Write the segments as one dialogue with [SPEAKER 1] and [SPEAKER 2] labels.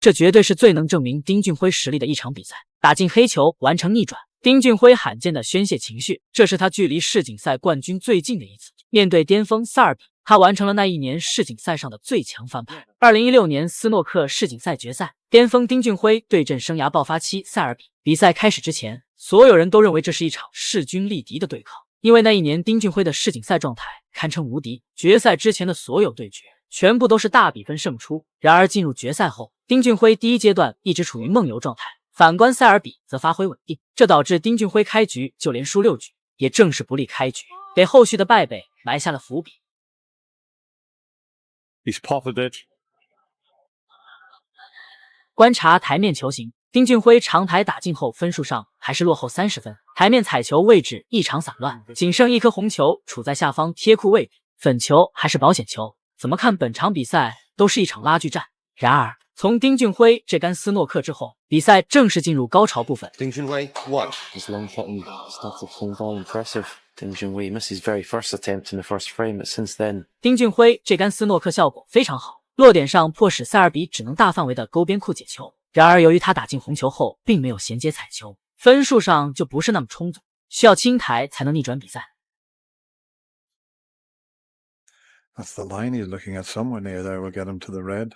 [SPEAKER 1] 这绝对是最能证明丁俊晖实力的一场比赛。打进黑球，完成逆转，丁俊晖罕见的宣泄情绪，这是他距离世锦赛冠军最近的一次。面对巅峰塞尔比，他完成了那一年世锦赛上的最强翻盘。2016年斯诺克世锦赛决赛，巅峰丁俊晖对阵生涯爆发期塞尔比。比赛开始之前，所有人都认为这是一场势均力敌的对抗，因为那一年丁俊晖的世锦赛状态堪称无敌。决赛之前的所有对决全部都是大比分胜出。然而进入决赛后，丁俊晖第一阶段一直处于梦游状态，反观塞尔比则发挥稳定，这导致丁俊晖开局就连输6局。也正是不利开局，给后续的败北埋下了伏笔。观察台面球形，丁俊晖长台打进后，分数上还是落后30分。台面彩球位置异常散乱，仅剩一颗红球处在下方贴库位置，粉球还是保险球。怎么看本场比赛都是一场拉锯战。然而，从丁俊晖这杆斯诺克之后，比赛正式进入高潮部分。
[SPEAKER 2] 丁俊晖 1. His long button started playing ball impressive. 丁俊晖 missed his very first attempt in the first frame, but since then
[SPEAKER 1] 丁俊晖这杆斯诺克效果非常好，落点上迫使塞尔比只能大范围的勾边库解球。然而由于他打进红球后并没有衔接彩球，分数上就不是那么充足，需要清台才能逆转比赛。
[SPEAKER 3] That's the line he's looking at. Somewhere near there will get him to the red.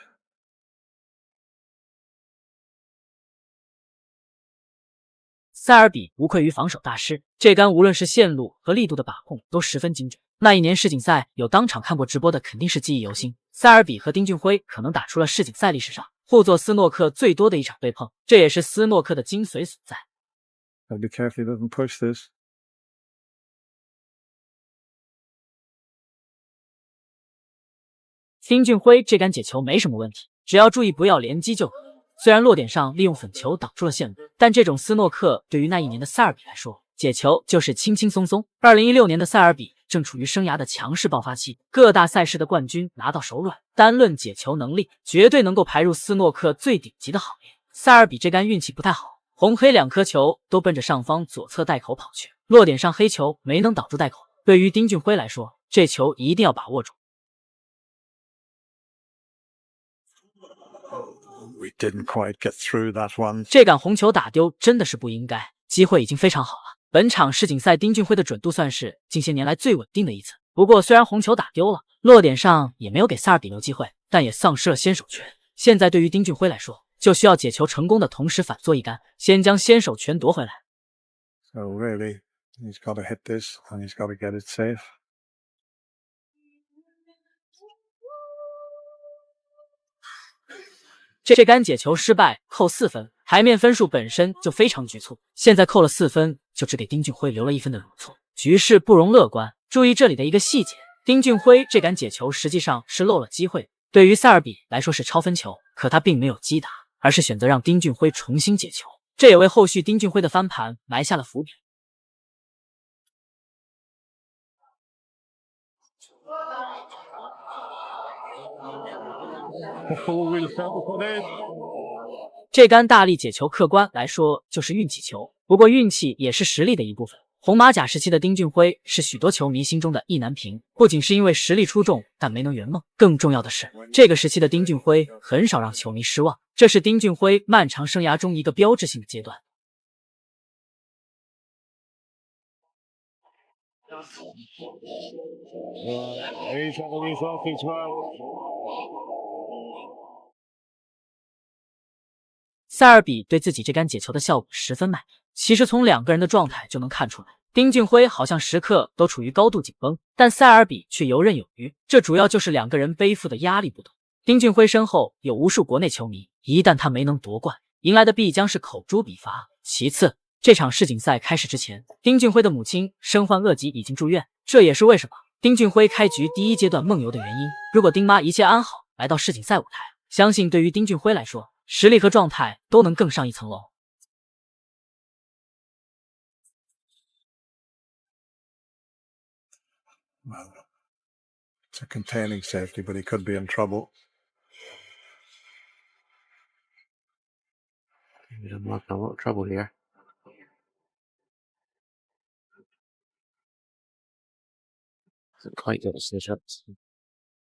[SPEAKER 1] 塞尔比无愧于防守大师，这杆无论是线路和力度的把控都十分精准。那一年世锦赛有当场看过直播的肯定是记忆犹新。塞尔比和丁俊晖可能打出了世锦赛历史上互做斯诺克最多的一场对碰，这也是斯诺克的精髓所在。
[SPEAKER 3] Gotta be careful he doesn't push this.
[SPEAKER 1] 丁俊晖这杆解球没什么问题，只要注意不要连击就可。虽然落点上利用粉球挡住了线路，但这种斯诺克对于那一年的塞尔比来说，解球就是轻轻松松。2016年的塞尔比正处于生涯的强势爆发期，各大赛事的冠军拿到手软，单论解球能力，绝对能够排入斯诺克最顶级的行列。塞尔比这杆运气不太好，红黑2颗球都奔着上方左侧袋口跑去，落点上黑球没能挡住袋口。对于丁俊晖来说，这球一定要把握住。
[SPEAKER 3] We didn't quite get through that one.
[SPEAKER 1] 这杆红球打丢真的是不应该，机会已经非常好了。本场世锦赛丁俊晖的准度算是近些年来最稳定的一次。不过虽然红球打丢了，落点上也没有给塞尔比留机会，但也丧失了先手权。现在对于丁俊晖来说，就需要解球成功的同时反做一杆，先将先手权夺回来。
[SPEAKER 3] So really, he's got to hit this and he's got to get it safe.
[SPEAKER 1] 这杆解球失败，扣4分。台面分数本身就非常局促，现在扣了4分，就只给丁俊晖留了1分的容错，局势不容乐观。注意这里的一个细节，丁俊晖这杆解球实际上是漏了机会，对于塞尔比来说是超分球，可他并没有击打，而是选择让丁俊晖重新解球，这也为后续丁俊晖的翻盘埋下了伏笔。这杆大力解球客观来说就是运气球，不过运气也是实力的一部分。红马甲时期的丁俊晖是许多球迷心中的意难平，不仅是因为实力出众，但没能圆梦，更重要的是，这个时期的丁俊晖很少让球迷失望，这是丁俊晖漫长生涯中一个标志性的阶段。塞尔比对自己这杆解球的效果十分满意，其实从2个人的状态就能看出来，丁俊晖好像时刻都处于高度紧绷，但塞尔比却游刃有余，这主要就是2个人背负的压力不同。丁俊晖身后有无数国内球迷，一旦他没能夺冠，迎来的必将是口诛笔伐。其次，这场世锦赛开始之前，丁俊晖的母亲身患恶疾已经住院，这也是为什么丁俊晖开局第一阶段梦游的原因。如果丁妈一切安好，来到世锦赛舞台，相信对于丁俊晖来说，实力和状态都能更上一层楼。
[SPEAKER 3] Well, it's a containing safety, but he could be in trouble.
[SPEAKER 2] I'm not in a lot of trouble here.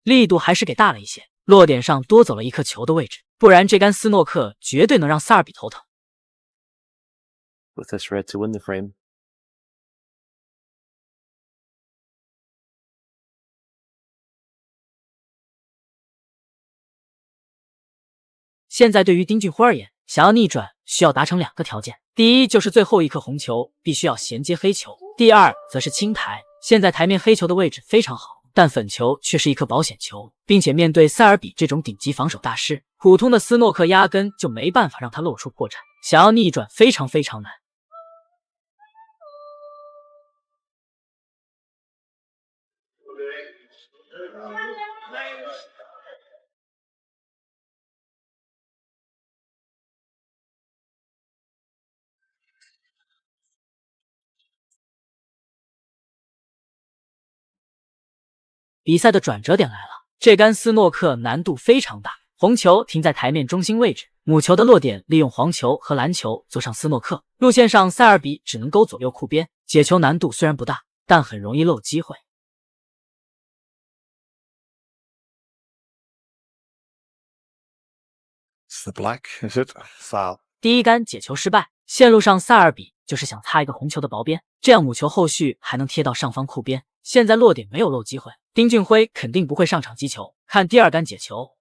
[SPEAKER 1] 力度还是给大了一些，落点上多走了一颗球的位置，不然这杆斯诺克绝对能让塞尔比头疼。
[SPEAKER 2] With this red to win the frame.
[SPEAKER 1] 现在对于丁俊晖而言，想要逆转需要达成2个条件，第一就是最后一颗红球必须要衔接黑球，第二则是清台。现在台面黑球的位置非常好，但粉球却是一颗保险球，并且面对塞尔比这种顶级防守大师，普通的斯诺克压根就没办法让他露出破绽，想要逆转非常难。比赛的转折点来了，这杆斯诺克难度非常大，红球停在台面中心位置，母球的落点利用黄球和蓝球坐上斯诺克，路线上塞尔比只能勾左右库边，解球难度虽然不大，但很容易漏机会。
[SPEAKER 3] It's the black, is it? Foul.
[SPEAKER 1] 第一杆解球失败，线路上塞尔比就是想擦一个红球的薄边，这样母球后续还能贴到上方库边。现在落点没有漏机会，丁俊晖肯定不会上场击球，看第2杆解球。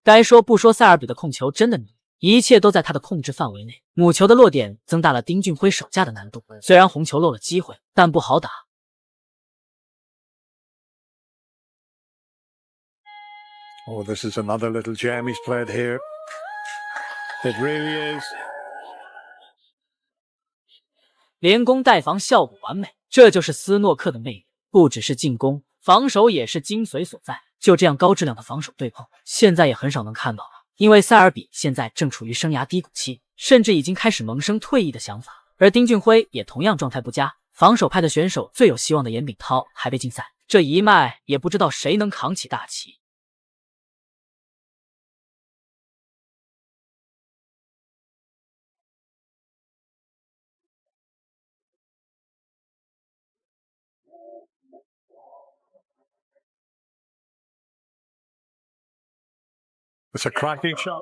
[SPEAKER 1] 该说不说，塞尔比的控球真的迷，一切都在他的控制范围内。母球的落点增大了丁俊晖手架的难度，虽然红球漏了机会，但不好打。
[SPEAKER 3] Oh, this is another little gem he's played here. It really is.
[SPEAKER 1] 连攻带防效果完美，这就是斯诺克的魅力，不只是进攻，防守也是精髓所在。就这样高质量的防守对碰，现在也很少能看到了，因为塞尔比现在正处于生涯低谷期，甚至已经开始萌生退役的想法。而丁俊晖也同样状态不佳，防守派的选手最有希望的严炳涛还被禁赛，这一脉也不知道谁能扛起大旗。
[SPEAKER 3] It's a cracking shot.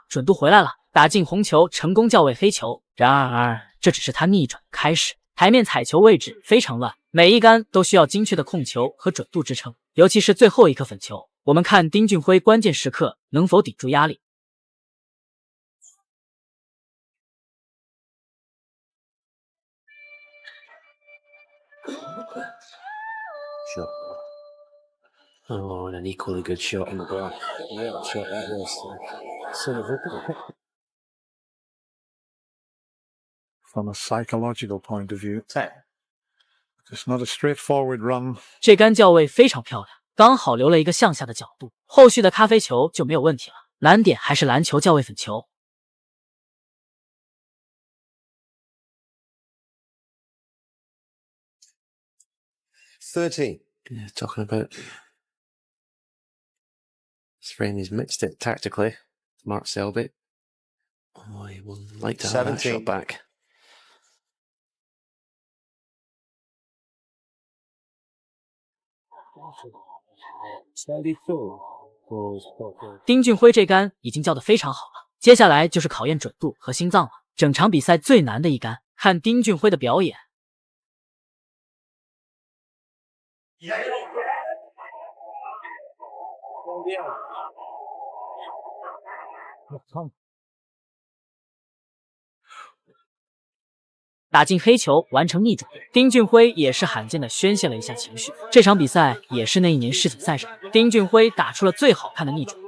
[SPEAKER 1] 准度回来了，打进红球，成功校位黑球。然而，这只是他逆转的开始。台面踩球位置非常乱，每一杆都需要精确的控球和准度支撑，尤其是最后一颗粉球。我们看丁俊晖关键时刻能否顶住压力。
[SPEAKER 2] Shot. Oh, and an equally good shot on the ground. Yeah, shot that was.
[SPEAKER 3] From a psychological point of view, it's not a straightforward run.
[SPEAKER 1] 这杆校位非常漂亮，刚好留了一个向下的角度，后续的咖啡球就没有问题了。蓝点还是蓝球校位粉球。
[SPEAKER 2] 13. Yeah, talking about this frame, he's mixed it tactically. Mark Selby. Oh, he will like to have that shot back.
[SPEAKER 1] 丁俊晖这杆已经叫得非常好了，接下来就是考验准度和心脏了。整场比赛最难的一杆，看丁俊晖的表演。打进黑球，完成逆转。丁俊晖也是罕见的宣泄了一下情绪。这场比赛也是那一年世锦赛上，丁俊晖打出了最好看的逆转。